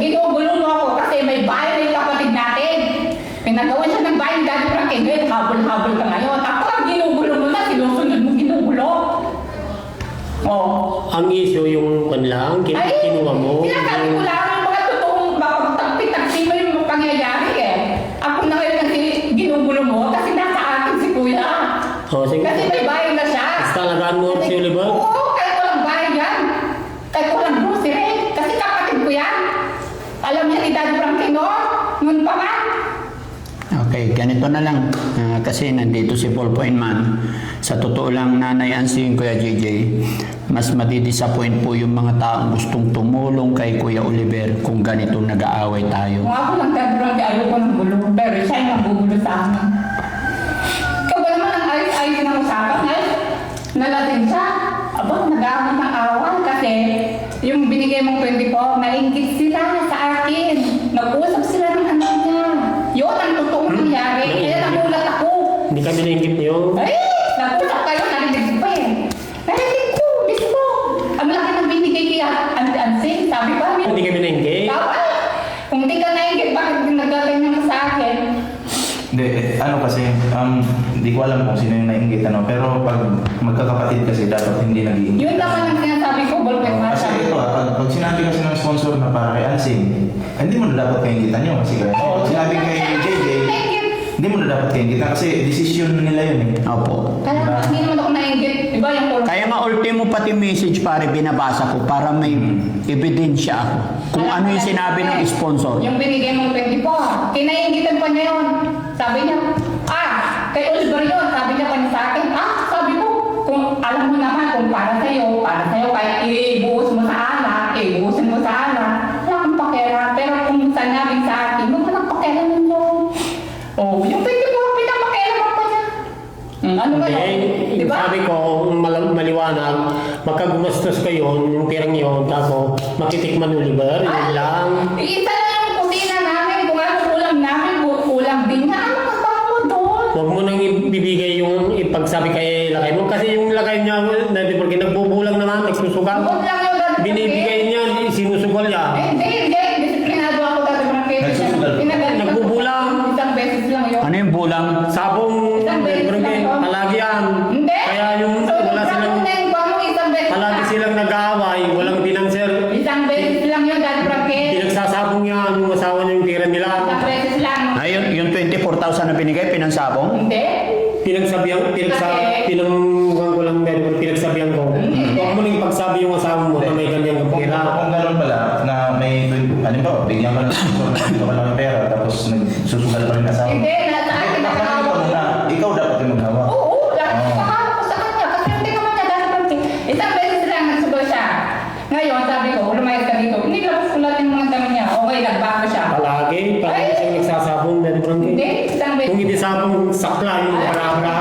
ginugulo mo ako kasi may bahay na yung kapatid natin. Pinagawa siya ng bahay ng Daddy Frankie. Ngayon, habol-habol ka ngayon. Ako ang ginugulo mo na, sinusunod mo ginugulo. Oh. Ang issue yung panlang, kinuha mo. Sinasabi ko lang ang mga totoong tagpi-tagpi mo yung pangyayari eh. Ako na ngayon kasi ginugulo mo kasi nasa akin si Kuya. Oh, sige. Kasi may bahay na siya. Talagaan mo si Oliver? Oo, kahit walang bahay yan. Kahit walang grocery. Kasi kapatid ko yan. Alam niya ni Daddy Frankie, no? Ngun pa man. Okay, ganito na lang. Kasi nandito si Paul Man. Sa totoo lang, Nanay Ansing, Kuya JJ, mas madidisappoint po yung mga taong gustong tumulong kay Kuya Oliver kung ganito nag-aaway tayo. Kung ako lang Daddy Frankie, ayaw ko ng gulo. Pero siya yung nagugulo sa amin. Ikaw ba naman ang ayos-ayos ng usapan? Nalating siya. Aba, nag-aaway ng awal kasi yung binigay mong 24, nainggit sila sa akin. Nag-usap sila ng anak niya. Yun ang totoong nangyari. Kaya nagulat ako. Hindi kami nainggit niyo. Ay! Nag-usap kayo, narinig pa eh. Narinig ko, mismo. Ang laki ng binigay kay Ansing. Sabi pa, Hindi kami nainggit. kung di ka nainggit, bakit nagkaganyan sa akin? Hindi, ano kasi, hindi ko alam kung sino yung nainggit, ano, pero pag magkakapatid kasi dapat hindi nag-iinggit. Yun naman ang sinasabi ko, ballpen Kasi ito, pag sinabi kasi ng sponsor na para kay Ansing, hindi mo na dapat kainggitan yun kasi pag sinabi kay JJ, hindi mo na dapat kainggitan kasi decision nila yun eh. Opo. Kaya hindi naman ako nainggit. Iba yung call. Kaya nga ultimo pati message pare binabasa ko para may ebidensya ako kung ano yung sinabi ng sponsor. Yung binigay mong 24, kinaingitan pa niya yun. Sabi niya, kay Oliver yun. Sabi niya pa niya sa akin, sabi ko, kung alam mo naman kung para sa'yo, kahit ibuhos mo sa alak, ibuhosin mo sa alak, wala kang pakera. Pero kung sanabi sa akin, huwag ka nang pakera ninyo. Oh, yung 24, pinapakera mo pa niya. Ano ba yun? Diba? Sabi ko, maliwanag, magkagumastos kayo, yung pirang yun, tapos makitikman Oliver, yun lang. Isa na yung kusina namin, kung ano ulam namin, ulam din niya. Ano ka ba mo doon? Huwag mo nang ibibigay yung ipagsabi kay lakay mo. Kasi yung lakay niya, porque nagbubulang naman, nagsusugal. Huwag lang yung dati. Binibigay niya, sinusugal niya. Hindi. Disiplinado ako dati ng kaya. Nagsusugal. Nagbubulang. Isang beses lang yun. Ano yung bulang? Sabong, palagi yan. Hindi. Kaya yung wala silang, Isang beses palagi silang nag-aaway, walang binanser. Isang beses lang yun dati Frankie. Pinagsasabong niya, yung asawa niya yung tira nila. Isang beses lang. Ayun, yung 24,000 na binigay, pinansabong? Hindi. Pinagsabihan ko lang meron, pinagsabihan ko. Huwag mo nang pagsabi yung asawa mo na may ganyang kapira. Kung gano'n pala, na may, ano ba, bigyan ka ng sponsor na dito ka lang ng pera, tapos nagsusugal pa rin asawa. Hindi. Nasa akin na Nakakita mo na, ikaw dapat yung maghawa. Oo. Nakakala ko sa kanya. Kasi hindi naman niya dati Frankie. Isang beses lang nagsugal siya. Ngayon, sabi ko, lumayas ka dito. Hindi lang sulatin mga dami niya. Okay, nagbago siya. Palagi siyang nagsasabong. Hindi. Isang beses. Kung hindi sabong, sakla yung para-para.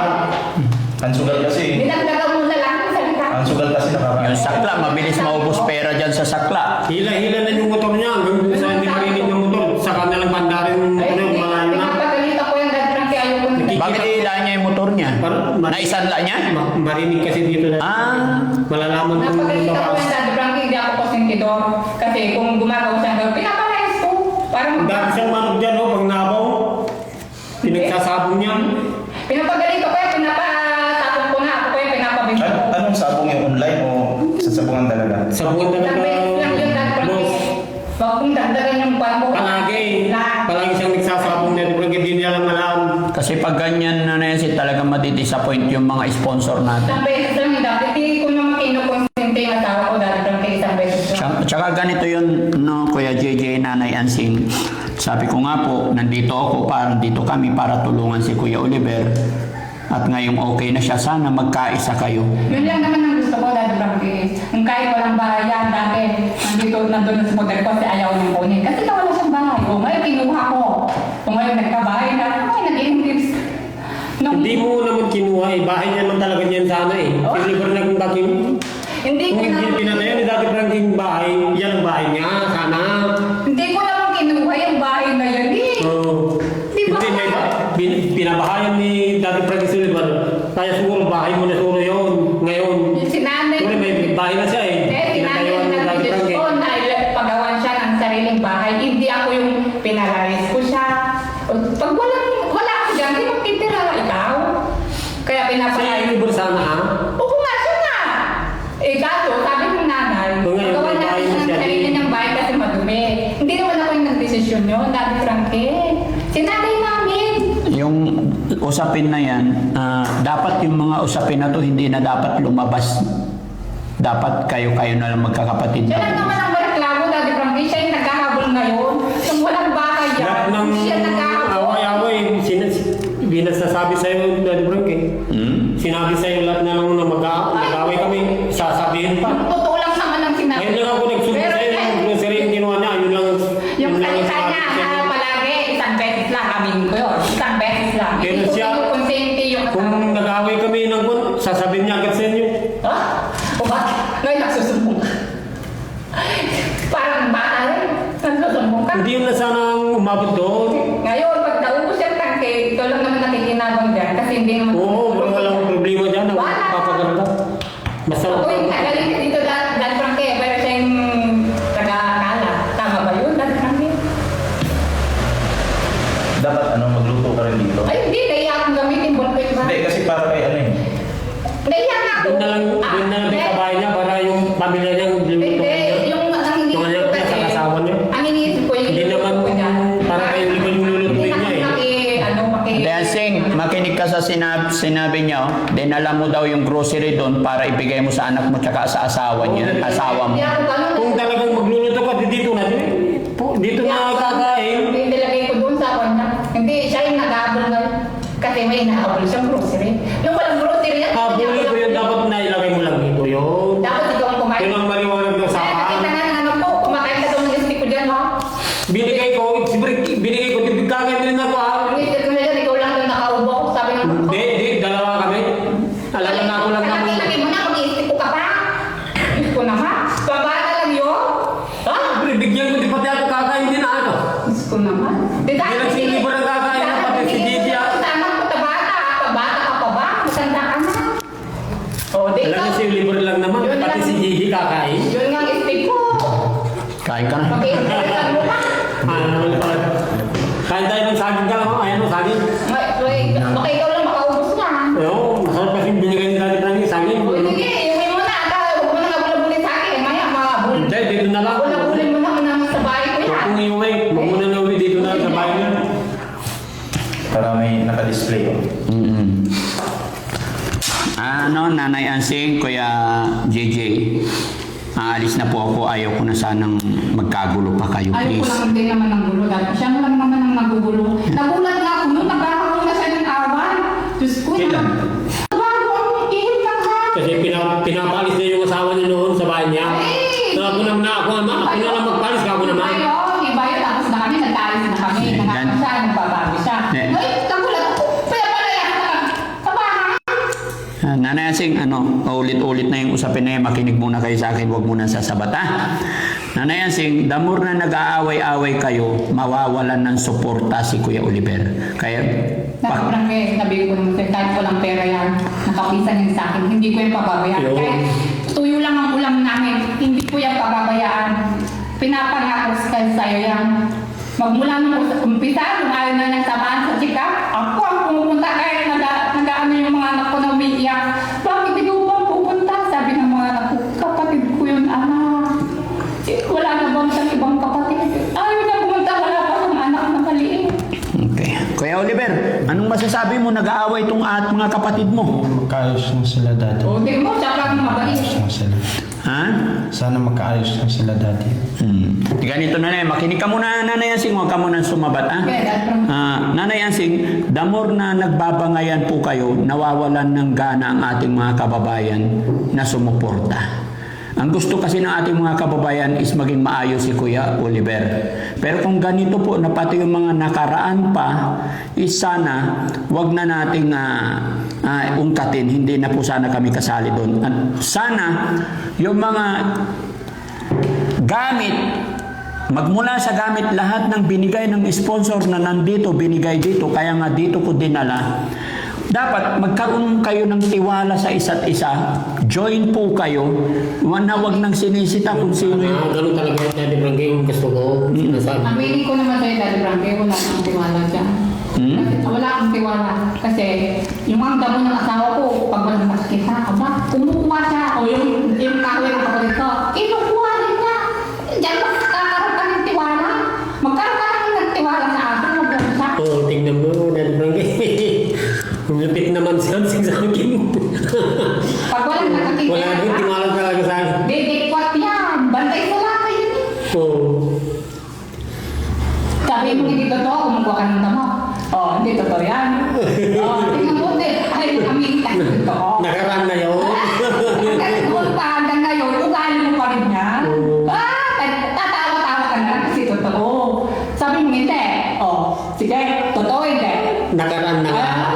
Ang sugal kasi, Dinagdagan mo na lang ang salita. ang sugal kasi Yung sakla, mabilis maubos pera dyan sa sakla. Hila-hila na yung motor niya hanggang doon sa hindi marinig ng motor. Saka na lang bandarin yung Ay, motor, malayo na. pinapagalitan ko yung dati Frankie. Ayaw ko na. Bakit hila niya yung motor niya? Naisanla niya? Marinig kasi dito na. Malalaman kung Napagalitan ko yung lakas. dati Frankie. Hindi ako konsentidor. Kasi kung gumagawa siya hanggang pinapalayas ko. Parang Dati siyang manog dyan, pag nabaw. Pinagsasabong niya. pinapagalito ko yung pinapatapon ko na. Ako ko yung pinapabinto ko. Anong sabong yung online o sa sabungan talaga? Sabungan Isang talaga, beses lang yun dati boss. Frankie. Huwag kong dagdagan yung kwan mo. Palagi siyang nagsasabong na pero hindi niya lang alam. Kasi pag ganyan na yan, talagang madidisappoint yung mga sponsor natin. Isang beses lang yun dati. Hindi ko naman kinukonsente yung asawa ko dati Frankie. Isang beses lang. Tsaka ganito yun, no, Kuya JJ, Nanay Ansing. Sabi ko nga po, nandito ako, dito kami para tulungan si Kuya Oliver. At ngayong okay na siya, sana magkaisa kayo. Yun lang naman ang gusto ko dati Frankie. Yung kahit walang bahay yan dati. Nandun na sa poder ko kasi ayaw niyang kunin. Kasi wala siyang bahay. O ngayon kinuha ko. Kung ngayon nagkabahay na, nag-inom tips. Hindi mo naman kinuha eh. Bahay niya naman talaga niyan sana eh. Oh. Deliver na kung dati. Hindi ko Kung hindi naman. pinatayo ni dati parang yung bahay, yan ang bahay niya, sana. Hindi ko naman kinuha yung bahay na yun eh. Oh. Di ba? Hindi, pinabahayan ni dati Frankie Sullivan. Kaya siguro bahay mo na siguro yun. Ngayon, Si nanay. siguro may bahay na siya eh. Si nanay Pinatayuan ni na dati Frankie. nabidisyon na pagawan siya ng sariling bahay. Hindi ako yung pinalaris ko siya. Pag wala ako dyan, hindi magtitira ikaw. Kaya Sa'yo pinapalayas. yung libre sana ha? Oo nga, siya nga. Eh, kaso, sabi ng nanay, Kung ngayon, magawa may bahay natin na ng siya, sarili niyang bahay kasi madumi. Hindi naman ako yung nagdesisyon yun, Daddy Frankie. Sinabay namin. Yung usapin na yan, dapat yung mga usapin na to hindi na dapat lumabas. Dapat kayo-kayo na lang magkakapatid. Siya lang naman ang reklamo, Daddy Frankie. Siya yung nagkahabol ngayon. Yung walang bahay Lahat yan, ng siya nagkahabol. away-away, binasasabi sa'yo, Daddy Frankie. Sinabi sa'yo lahat na lang na mag-away kami, sasabihin pa. Totoo lang naman ang sinabi. Ngayon lang ako nagsubo Pero, sa'yo ng grocery yung ginawa niya, yun lang. yung yun lang ang salita sinabi niya, sa'yo. palagi, isang beses lang, amin ko yun. Isang beses lang. Pero Hindi ko siya- kinukonsente yung Kung nag-away kami ng sasabihin niya agad sa inyo. Ha? O ba? Ngayon nagsusumbong ka. Parang bata rin. Nagsusumbong ka. Hindi yun na sana umabot doon. Ngayon, pag naubos yung tangke, ikaw lang naman nakikinabang dyan kasi hindi naman... Oo, walang problema dyan. Wala. Papaganda. Basta Uy, nagaling ka dito Dan Frankie, pero siya yung taga-kala. Tama ba yun, Dan Frankie? Dapat magluto ka rin dito. Ay, hindi. Naiya akong gamitin. Bulpit ba? Hindi, kasi para kay Naiya nga ako. doon na lang hindi. sa bahay niya para yung pamilya niya Hindi, yung ang iniisip Yung ko anak niya kasi, sa asawa niya. ang iniisip ko yung Hindi naman ko niya. para kayo liban yung lulutuin niya eh. Dancing, makinig ka sa sinabi niya, dinala mo daw yung grocery doon para ibigay mo sa anak mo tsaka sa asawa niya, asawa mo. Hindi ako ganun. Kung talagang magluluto ka, dito na. Dito na kakain. Hindi nilagay ko doon sa kanya. Hindi, siya yung nag-aabol na. Kasi may nahabol siyang grocery. Yung walang grocery yan. Habulin ko yun, dapat na ilagay mo lang dito yun. Dapat ikaw ang kumain. Yun ang maliwanag ng Kaya saka. nakita nga ng anak ko, kumakain ka daw ng stick ko dyan, ha? Binigay ko, binigay ko, kakain din ako ha. Ang isip ko na dyan, ikaw lang daw nakaubo. Sabi ng anak ko. Hindi, dalawa kami. Alam na ako lang naman. Laki mo na, mag-iisip ko ka pa. Isip ko naman. Pabata lang yun. Ha? Siyempre, bigyan ko, di pati ako kakain din ako. Isip ko naman. Di dahil Hindi lang sili ba ng kakain na pati si Gigi, ah? Tama ko, tabata. Pabata ka pa ba? Matanda ka na. O, di Alam ikaw. niyo, si libre lang naman. Yun Pati lang. si Gigi kakain. Yun nga ang isip ko. Kain ka na. Mag-iisip mo pa. Ano pala? Kain tayo ng saging ka lang. Ayan o, saging. Baka ikaw lang makaubos na. Oo, masarap kasi binigay ni Daddy Frankie saging. O, sige, iuwi mo na. Huwag mo na nabulabulin sa akin. Maya, makabul. Hindi, dito na lang. Bulabulin mo naman sa bahay ko Huwag yan. kong iuwi. Huwag mo na nauwi dito na sa bahay niya. Para may naka-display. Nanay Ansing, Kuya JJ, aalis na po ako. Ayaw ko na sanang magkagulo pa kayo, Ayaw ko please. lang din naman ng gulo. Dahil siya lang naman ang nagugulo. Nagulat nga ako noon. Nagkakaroon na siya ng awan. Diyos ko Kailan? Bago ang ihip lang ha. Kasi pinapalis niya yung asawa niya noon sa bahay niya. Ay! So ako naman ako naman. Ako na lang magpalis ka ako naman. Ayun, iba yun. Tapos na kami, nagtalis na kami. Nangako siya, nagbabago siya. Eh. Ay, nagulat ako. Kaya pala yan. Sa bahay. Nanay Ansing, ulit-ulit na yung usapin na yan. Makinig muna kayo sa akin, huwag muna sasabat, ha? Nanay Ansing, the more na nag-aaway-aaway kayo, mawawalan ng suporta si Kuya Oliver. Kaya, Sabi ko naman sa'yo, kahit walang pera yan, nakapisan yan sa akin, hindi ko yung pababayaan. Yo. Kahit tuyo lang ang ulam namin, hindi ko yung pababayaan. Pinapangako sa'yo yan. Magmula nung umpisa, kung ayaw na nang samahan sa check-up, ako ang pumupunta kahit nag-ano yung mga anak ko na umiiyak. Bakit ikaw ba pupunta? Sabi ng mga anak ko, kapatid ko yun, anak. Wala na bang siyang ibang kapatid? Ayaw na pumunta, wala pa ng anak na maliit. okay. Kuya Oliver, anong masasabi mo? Nag-aaway itong at mga kapatid mo? Magkaayos na sila dati. O, di mo, siya lang mabait. Na sila. Ha? Sana magkaayos na sila dati. Ganito na lang. Makinig ka muna, Nanay Ansing. Huwag ka muna sumabat, ha? Okay, that's from... Nanay Ansing, the more na nagbabangayan po kayo, nawawalan ng gana ang ating mga kababayan na sumuporta. Ang gusto kasi ng ating mga kababayan is maging maayos si Kuya Oliver. Pero kung ganito po na pati yung mga nakaraan pa, is sana wag na nating ungkatin. Hindi na po sana kami kasali doon. At sana yung mga gamit, magmula sa gamit lahat ng binigay ng sponsor na nandito, binigay dito, kaya nga dito ko dinala. dapat magkaroon kayo ng tiwala sa isa't isa. Join po kayo. Wag nang sinisita kung sino yun. Ganun talaga yung Daddy Frankie yung gusto ko. Sinasabi. Aminin ko naman sa'yo, Daddy Frankie, wala akong tiwala dyan. Kasi wala akong tiwala. Kasi yung mga damo ng asawa ko, pag walang nakakita, aba, kumukuha siya. O yung kahoy ng kapatid ko, kinukuha rin niya. Diyan magkakaroon ka ng tiwala. Magkaroon ka ng tiwala sa akin. Magkaroon siya. Oo, tingnan mo, Daddy Frankie. Umipit naman siya sa akin. Pag walang nakakita, Wala din tiwala talaga sa akin. didikwat yan. Bantay sa laki yun. Oo. Sabi mo, hindi totoo, kumukuha ka ng damo. Hindi totoo yan. Tingnan mo din. Ay, amin, ay, totoo. Nakaraan na yun. Kung hanggang ngayon, ugali mo pa rin yan. Tatawa-tawa ka na kasi totoo. Sabi mo, hindi. Sige, totoo, hindi. Nakaraan na.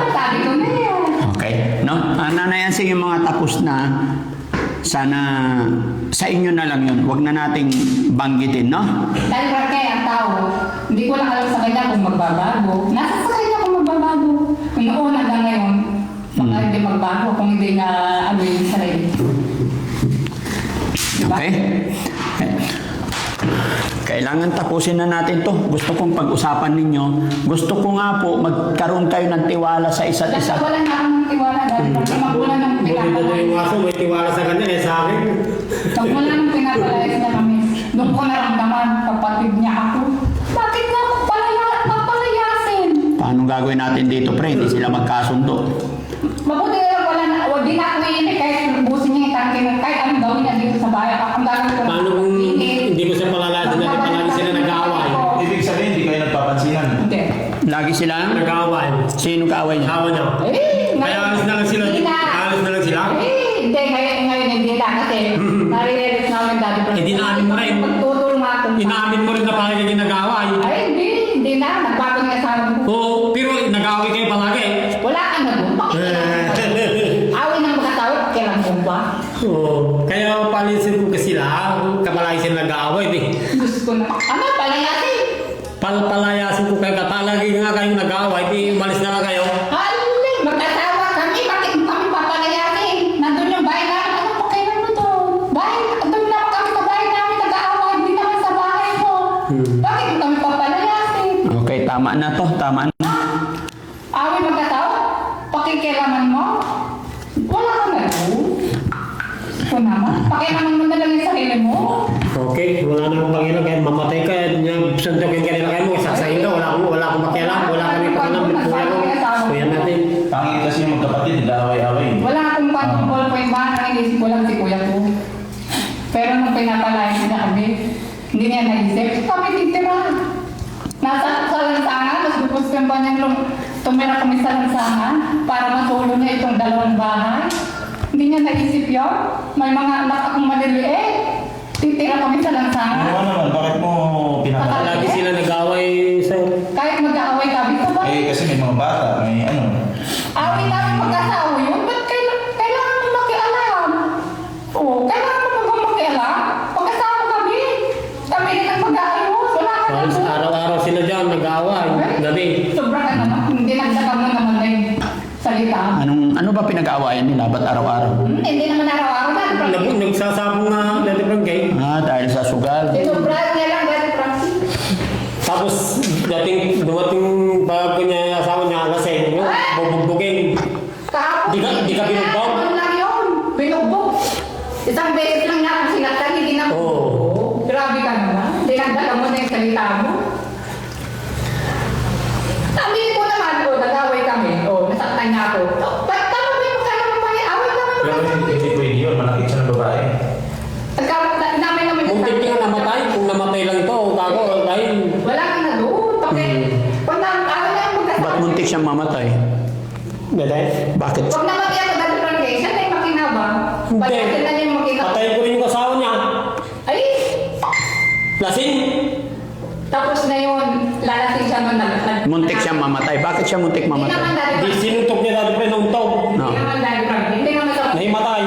Sabi ko na yan. Okay. No? Nanay Ansing, yung mga tapos na, sana sa inyo na lang yun. Huwag na nating banggitin, no? Dahil kaya ang tao, hindi ko lang alam sa kanya kung magbabago. Nasa sa kanya kung magbabago. Kung noon hanggang ngayon, baka hindi magbago kung hindi na ano yung sarili. Diba? Okay? Kailangan tapusin na natin to. Gusto kong pag-usapan ninyo. Gusto ko nga po magkaroon kayo ng tiwala sa isa't Dahil isa. wala na akong tiwala dahil magmula ng Buti na pinapalay. yung aso, may tiwala sa kanya sa akin. Magmula ng pinapalay na kami, doon ko naramdaman kapatid niya ako. Bakit nga ako papalayasin? Paano gagawin natin dito, pre? Hindi sila magkasundo. Mabuti na lang wala na, di na ako iinit kahit busin niya yung tangke ng kahit anong gawin niya dito sa bayan. Ang gagawin ko Paano kung hindi mo siya palalasin natin, palagi sila nag-aaway. Ibig sabihin, hindi kayo nagpapansinan. Hindi. Lagi sila? Nag-aaway. Sino kaaway niya? Awa niya. Kaya alis na lang sila. Hindi na. Alis na lang sila. Hindi, ngayon hindi na kasi nare-realize namin dati. Hindi namin mo rin. Pagtutulong ako. Inaamin mo rin na palagi kayo nag-aaway. Ay, hindi na. Nagbago ng asawa ko. Oo, pero nag-aaway kayo palagi. Wala ka na doon. Bakit ka na? Awin ng mga tao, kailan mo ba? Oo, kaya palisin ko kasi sila. Kapalagi sila nag-aaway. Gusto ko na. Ano, palayasin? Palayasin ko kayo. Kapalagi nga kayong nag-aaway. Di umalis na lang kayo. Halin, mag-asawa kami. Bakit mo kami papalayasin? Nandun yung bahay namin. Ano pa kailan mo to? Bahay, doon na kami sa bahay namin nag-aaway. Hindi naman sa bahay mo. Bakit mo kami papalayasin? Okay, tama na to. Tama na. Awin mag-asawa? Pakikilaman mo? Wala ka na doon. Ito naman. Pakilaman mo na lang yung sarili mo. Okay, wala na akong pakialam. Kaya mamatay ka. Suntokin ka nila kayo mo. Saksayin ka. Wala akong pakialam. Wala kami pakialam. Kuya natin. Pangit kasi yung magkapatid, nag-aaway-aaway. Wala akong panungkol po yung bahan. Ang inisip ko lang si kuya ko. Pero nung pinapalayan niya kami, hindi niya naisip. Kami titira. Nasa sa lansangan, mas gusto yung ba niyang tumira kami sa lansangan para matulong niya itong dalawang bahay. Hindi niya naisip yun. May mga anak akong maliliit. Titira kami sa lansangan. Ano naman, bakit mo pinapalala? Lagi sila nag-aaway sa... Kahit mag-aaway kami sa bahay. Eh, kasi may mga bata, may ano. Awin namin mag-asawa yun. Ba't kailangan mo makialam? Oo, kailangan mo makialam. Mag-asawa kami. Kami rin ang mag-aayos. Wala ka na doon. Araw-araw sila dyan nag-aaway. Gabi. Sobra ka naman. Hindi nagdagan mo naman na yung salita. Ano ba pinag-aawayan nila? Ba't araw-araw? Hindi naman araw-araw na. Nagsasabong na Daddy Frankie. Dahil sa sugal. Sobra niya lang dati Francis. Tapos dumating bago niya yung asawa niya alas 6. Bubugbugin. Kahapon. Di ka binugbog? Kahapon lang yun. Binugbog. Isang beses lang niya ako sinaktan. Hindi na. Oo. Grabe ka naman. Hindi nagdagan mo na yung salita mo. Sabi ko naman, nag-away kami. Nasaktan niya ako. Ba't tama ba yung kaya naman pala? Away naman Pero hindi pwede yun, malaki siya ng babae. Namin naman yung Muntik niya namatay. Kung namatay lang ito, bago dahil... wala ka na doon. Pag away na yung magkasama. Ba't muntik siyang mamatay? Dede? Bakit? Pag namatay ako dati Francis, siya na yung makinabang. Hindi. Pag na yung makinabang. Patayin ko rin yung asawa niya. Ay! Lasing. Tapos na yun, lalasing siya nun. Muntik siyang mamatay. Bakit siya muntik Hindi naman mamatay? dati Di Francis. sinuntok niya dati pa nung tog. No. Hindi naman dati Francis. Hindi naman sa... Nahimatay.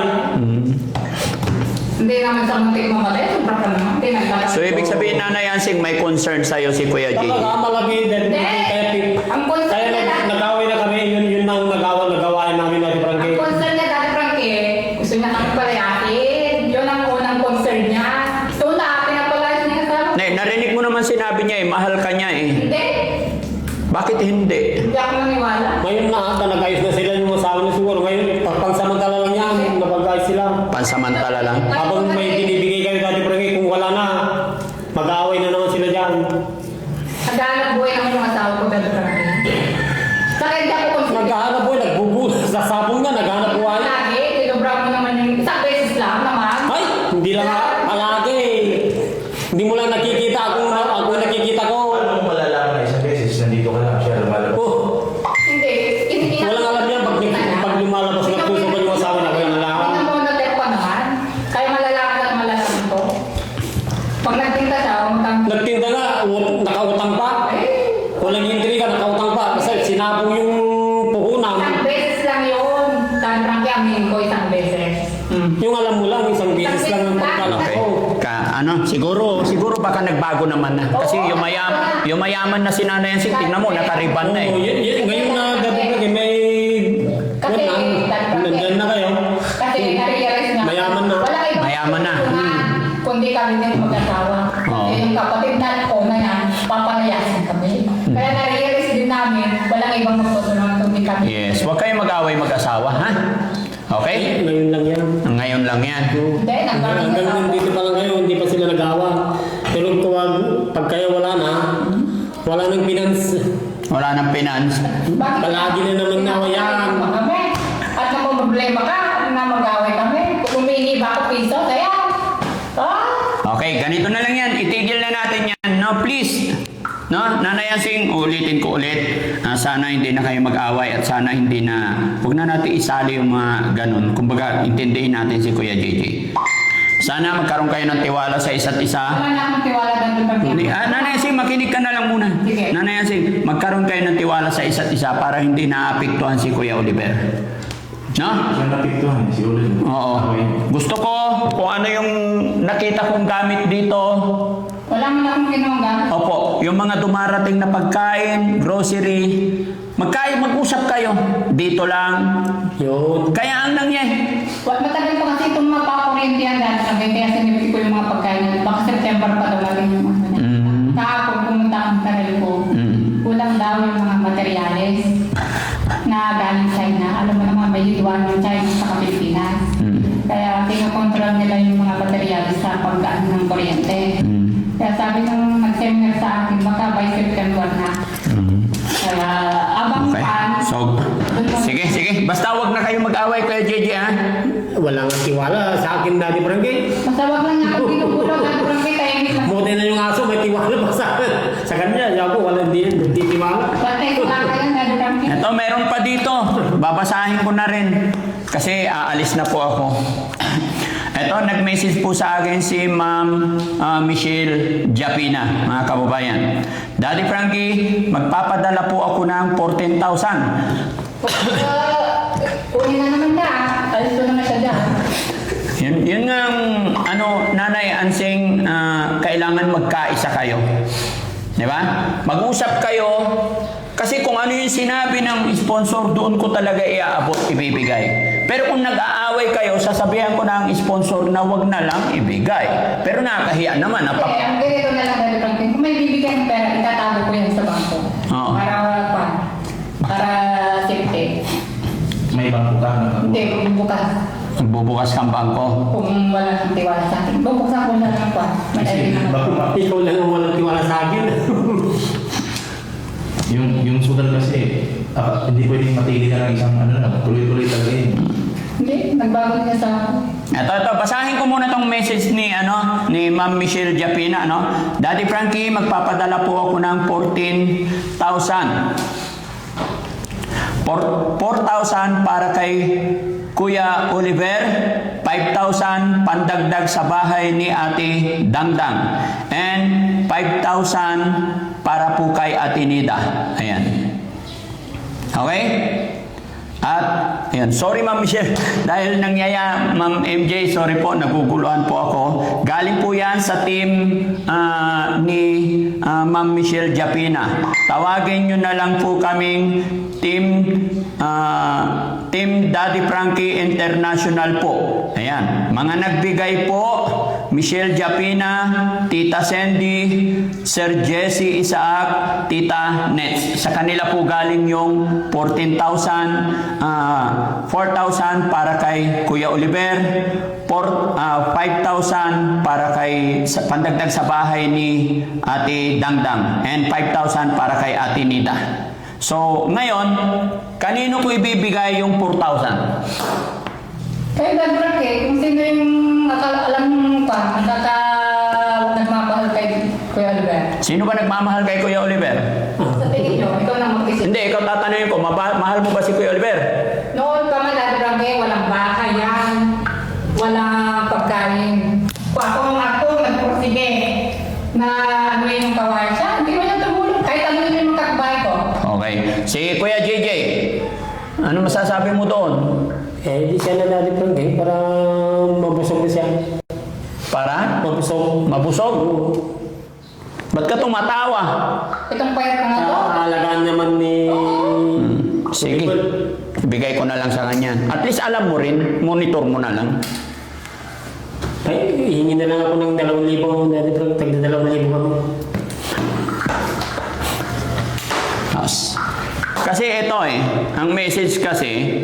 Hindi naman sa muntik mamatay. Sobra ka naman. Hindi nagdala. So, ibig sabihin, Nanay Ansing, may concern sa'yo si Kuya J. Nakamalaki Daddy Hindi. Frankie. Ang concern Kaya niya lang. nag-away na kami. Yun ang nag-away sinabi niya mahal ka niya Hindi. Bakit hindi? Hindi ako naniwala. Ngayon na ata, nag-ayos na sila yung asawa niya siguro. Ngayon, pagpansamantala lang yan, napag-ayos sila. Pansamantala lang. Habang may binibigay kayo dati Frankie, kung wala na, mag-aaway na naman sila dyan. Naghahanap buhay naman yung asawa ko, Daddy Frankie. Saka hindi ako consider. Naghahanap po, nagbubuhos. Sa sabong nga, naghahanap po. Lagi, tinobra mo naman yung isang beses lang naman. Ay, hindi lang palagi. Hindi mo lang nakikita ako nakikita ko. Paano mo malalaman na isang beses nandito ka lang siya lumalabas? Oh, Hindi. walang alam yan. Pag lumalabas ng puso ko yung asawa na, walang alam. Pinamonodel ko naman. Kaya malalaman at malalaman ko. Pag nagtinda siya, Nagtinda nga, nakautang pa. Walang intriga, nakautang pa. Kasi sinabong yung puhunan. isang beses lang yun. Daddy Frankie, aminin ko isang beses. Yung alam mo lang, isang beses lang ang pagkalak Okay. ko. Siguro baka nagbago naman na. Kasi yumayaman na si Nanay Yansing. Tingnan mo, nakariban na Oo, ngayon na dati may... Kasi, Nandyan na kayo. Kasi na-realize na. Mayaman na. Wala ibang Mayaman na. tutulungan, kundi kami din mag-asawa. Oo. Kasi yung kapatid na ko na yan, papalayasin kami. Kaya na-realize din namin, walang ibang magtutulungan kundi kami. Yes, huwag kayong mag-away mag-asawa, ha? Okay? Ngayon lang yan. Ngayon lang yan. Hindi, nagkaroon Hanggang dito pa lang kayo, hindi pa sila nag-awa. Pero pag kayo wala na, wala nang finance. Wala nang finance. Palagi na naman nawayan. Kami. At kung problema ka, na mag-away kami. Kung humingi ba ako piso, kaya. Okay, ganito na lang yan. Itigil na natin yan. No, please. No, Nanay Yansing, ulitin ko ulit. Sana hindi na kayo mag-away at sana hindi na, huwag na natin isali yung mga ganun. Kumbaga, intindihin natin si Kuya JJ. Sana magkaroon kayo ng tiwala sa isa't isa. Wala na akong tiwala dito pag Nanay Yansing, makinig ka na lang muna. Sige. Nanay Yansing, magkaroon kayo ng tiwala sa isa't isa para hindi naapektuhan si Kuya Oliver. No? Siya napiktuhan si Ulil. Oo. Gusto ko kung ano yung nakita kong gamit dito. wala mo na akong ginawang gamit. Opo, yung mga dumarating na pagkain, grocery, mag-usap kayo. Dito lang. Yun. Kaya ang nangyay. Matagal pa kasi itong mga pakuryente yan dahil sabi, kaya sinipit ko yung mga pagkain. Baka September pa dumating yung ano niya. Kahapon pumunta ang sarili ko. Kulang daw yung mga materyales na galing China. Alam mo naman, may hiduan yung China sa Pilipinas. Kaya tinokontrol nila yung mga materyales sa pagdaan ng kuryente. Kaya sabi nung nag-seminar sa akin, baka by September na. Kaya abang Okay. So, sige. Basta wag na kayo mag-away Kuya JJ, ha? Wala nga tiwala sa akin, Daddy Frankie. Basta wag lang niya ako ginugulo at kurang tahimik lang. Buti na yung aso, may tiwala pa sa kanya. Ako, wala din tiwala. Basta ito lang kayo, Daddy Frankie. Ito, meron pa dito. Babasahin ko na rin. Kasi aalis na po ako. Ito, nag-message po sa akin si Ma'am Michelle Japina, mga kababayan. Daddy Frankie, magpapadala po ako ng 14,000. Kunin na naman niya. Alis ko naman siya dyan. Yun nga, Nanay Ansing, kailangan magkaisa kayo. Di ba? Mag-usap kayo. Kasi kung ano yung sinabi ng sponsor, doon ko talaga iaabot, ibibigay. Pero kung nag-aaway kayo, sasabihan ko na ang sponsor na wag na lang ibigay. Pero nakakahiya naman. Hindi, ang ganito na lang, Daddy Frankie. Kung may bibigyan ng pera, itatago ko yan sa bangko. Oo. Para safety. May bangko ka na. Hindi, bukas. Bubukas kang bangko. Kung wala nang tiwala sa akin. Bubuksan ko na lang pa. May Kasi ID naman. bako Ikaw lang ang walang tiwala sa akin. yung sugal kasi, hindi pwedeng matili na lang isang tuloy-tuloy talaga yun. Hindi, nagbago niya sa akin. Ito, basahin ko muna tong message ni Ma'am Michelle Japina, Daddy Frankie, magpapadala po ako ng 14,000. 4,000 para kay Kuya Oliver, 5,000 pandagdag sa bahay ni Ate Dangdang, and 5,000 para po kay Ate Nida. Ayan. Okay? At, ayan, sorry Ma'am Michelle, dahil nangyaya, Ma'am MJ, sorry po, naguguluhan po ako. Galing po yan sa team ni Ma'am Michelle Japina. Tawagin nyo na lang po kaming Team Daddy Frankie International po. Ayan, mga nagbigay po Michelle Japina, Tita Sandy, Sir Jesse Isaac, Tita Nets. Sa kanila po galing yung 14,000, 4,000 para kay Kuya Oliver, 5,000 para kay pandagdag sa bahay ni Ate Dangdang, and 5,000 para kay Ate Nida. So, ngayon, kanino ko ibibigay yung 4,000? Kaya Dad kung sino yung alam pa, nagmamahal kay Kuya Oliver. Sino ba nagmamahal kay Kuya Oliver? Sa tingin nyo, ikaw na mag-isip. Hindi, ikaw tatanungin ko, mahal mo ba si Kuya Oliver? Noon pa man, Dad walang baka yan. Walang pagkain. Kung ako nagpursige na ano yung kawain siya, hindi mo niya tumulong. Kahit ano yung makakabay ko. Okay. Si Kuya JJ, ano masasabi mo doon? Eh, di siya na Daddy Frankie para mabusog na siya. Para? Mabusog. Mabusog? Ba't ka tumatawa? Itong payat na to. Alagaan naman ni... Sige. Bigay ko na lang sa kanya. At least alam mo rin, monitor mo na lang. Ay, hihingi na lang ako ng 2,000, Daddy Frankie. Tagda 2,000 kami. Kasi ito ang message kasi,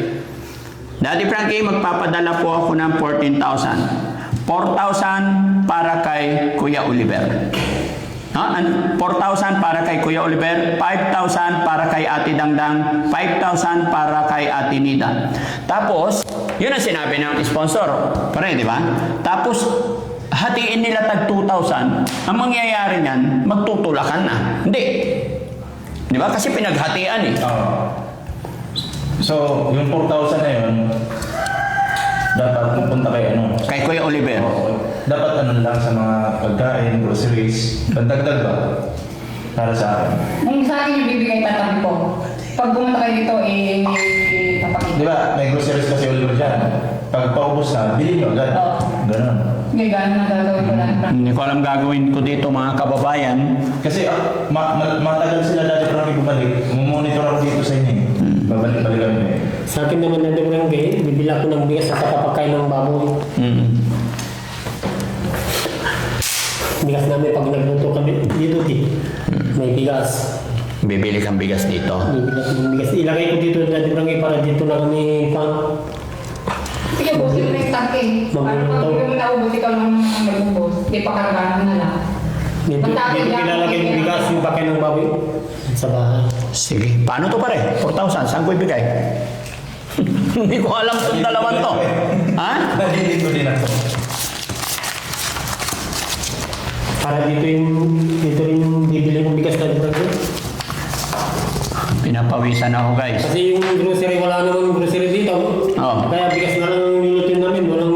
Daddy Frankie, magpapadala po ako ng 14,000. 4,000 para kay Kuya Oliver. 4,000 para kay Kuya Oliver, 5,000 para kay Ate Dangdang, 5,000 para kay Ate Nida. Tapos, yun ang sinabi ng sponsor. Pare, di ba? Tapos, hatiin nila tag 2,000. Ang mangyayari niyan, magtutulakan na. Hindi. Di ba? Kasi pinaghatian eh. So, yung 4,000 na yun, dapat pupunta kay ano? Kay Kuya Oliver. Dapat ano lang sa mga pagkain, groceries, pandagdag ba? Para sa akin. Kung sa akin yung bibigay tatabi ko. Pag pumunta kayo dito, papakita. Di ba, may groceries kasi Oliver dyan. Pag paubos na, bilhin nyo agad. Oo. Ganon. Hindi, gano'n na gagawin ko lang. Hindi ko alam gagawin ko dito mga kababayan. Kasi matagal sila dati parang bumalik. Mumonitor ako dito sa inyo. Babalik-balik kami. Sa akin naman Daddy Frankie, bibila ko ng bigas sa kapakain ng baboy. Bigas namin pag nagluto kami dito, may bigas. Bibili kang bigas dito. Bibila ko ng bigas. Ilagay ko dito Daddy Frankie para dito na kami pang... Sige, busin mo yung tanke. Para pag yung naubos, ikaw lang nag-ubos. Hindi pa karaganan na lang. Dito ilalagay yung bigas yung pakain ng baboy sa bahay. Sige. Paano to pare? 4,000. Saan ko ibigay? Hindi ko alam itong dalawan to. Ha? Dito din ako. Para dito rin yung bibili ng bigas Daddy Frankie. Pinapawisan ako guys. Kasi yung grocery, wala namang grocery dito. Oo. Kaya bigas na lang yung nilutin namin. Walang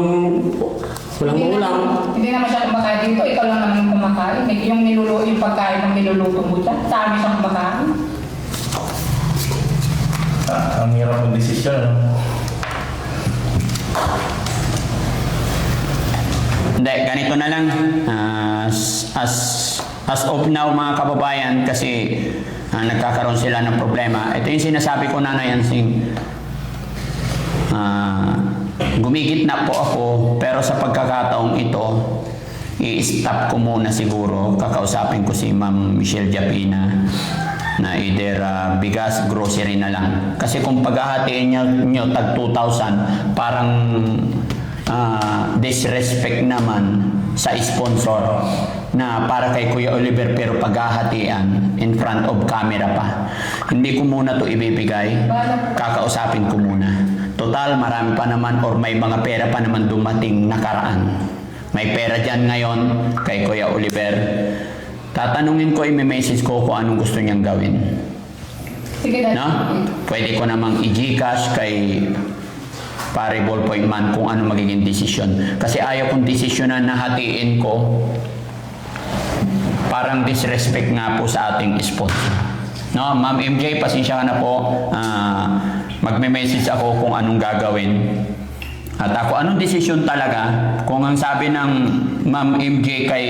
ulam. Hindi naman siya kumakain dito. Ikaw lang naman yung kumakain. Yung pagkain ng niluluto mo dyan. Sa amin siyang kumakain. Ang hirap ng desisyon, ano? Hindi, ganito na lang. As of now mga kababayan, kasi nagkakaroon sila ng problema. Ito yung sinasabi ko na Yansing. Gumigit na po ako, pero sa pagkakataong ito, i-stop ko muna siguro. Kakausapin ko si Ma'am Michelle Japina na either bigas, grocery na lang. Kasi kung paghahatiin nyo tag 2,000, parang disrespect naman sa sponsor na para kay Kuya Oliver pero paghahatian in front of camera pa. Hindi ko muna to ibibigay. Kakausapin ko muna. Total, marami pa naman or may mga pera pa naman dumating nakaraan. May pera dyan ngayon kay Kuya Oliver. Tatanungin ko, i-message ko kung anong gusto niyang gawin. Sige, Dad. No? Pwede ko namang i-Gcash kay pare Ballpoint Man kung ano magiging desisyon. Kasi ayaw kong desisyonan na hatiin ko. Parang disrespect nga po sa ating sponsor. No, Ma'am MJ, pasensya ka na po. Magme-message ako kung anong gagawin. At ako, anong desisyon talaga? Kung ang sabi ng Ma'am MJ kay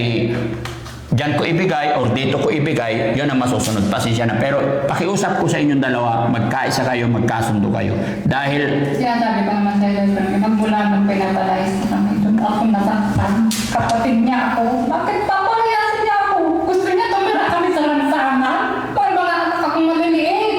diyan ko ibigay or dito ko ibigay, yun ang masusunod. Pasensya na. Pero pakiusap ko sa inyong dalawa, magkaisa kayo, magkasundo kayo. Dahil Sinasabi ko naman sa'yo, magmula nung pinapalayas na kami. ako nasaktan. Kapatid niya ako. Bakit papalayasin niya ako? Gusto niya tumira kami sa lansangan? Para mga anak akong maliliit.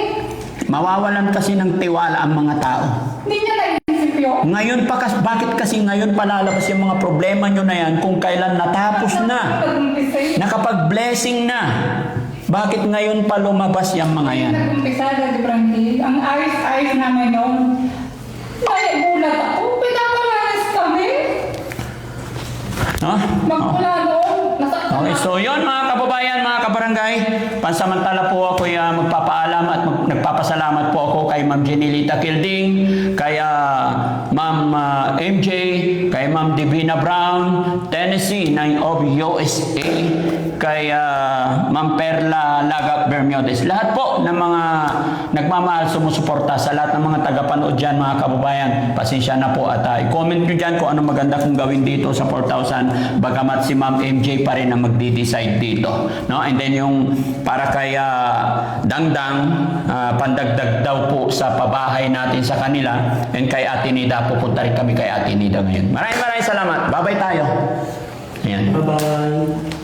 Mawawalan kasi ng tiwala ang mga tao. Hindi niya naisip yun. Ngayon pa kasi, bakit kasi ngayon palalabas yung mga problema nyo na yan kung kailan natapos na? Nag-umpisa yun. Nakapag-blessing na. Bakit ngayon pa lumabas yung mga yan? Nag-umpisa na, di Brandy. Ang ayos-ayos naman yun. May gulat ako. Pinapalalas kami. No? Magmula noon. Nasaktan Okay, ako. so yon mga kababayan, mga kabarangay, pansamantala po ako magpapaalam at nagpapasalamat po ako kay Ma'am Jenilita Kilding, kay Ma'am MJ, kay Ma'am Divina Brown, Tennessee, of USA, kay Ma'am Perla Lagak Bermiodes. Lahat po ng mga nagmamahal sumusuporta sa lahat ng mga tagapanood dyan, mga kababayan. Pasensya na po at i-comment nyo dyan kung ano maganda kong gawin dito sa 4,000, bagamat si Ma'am MJ pa rin ang magdi-decide dito. No? And then yung para kay Dangdang, pandagdag daw po sa pabahay natin sa kanila, and kay Ate Nida, pupunta rin kami kay Ate Nida ngayon. Maraming salamat. Bye-bye tayo. Ayan. Bye-bye.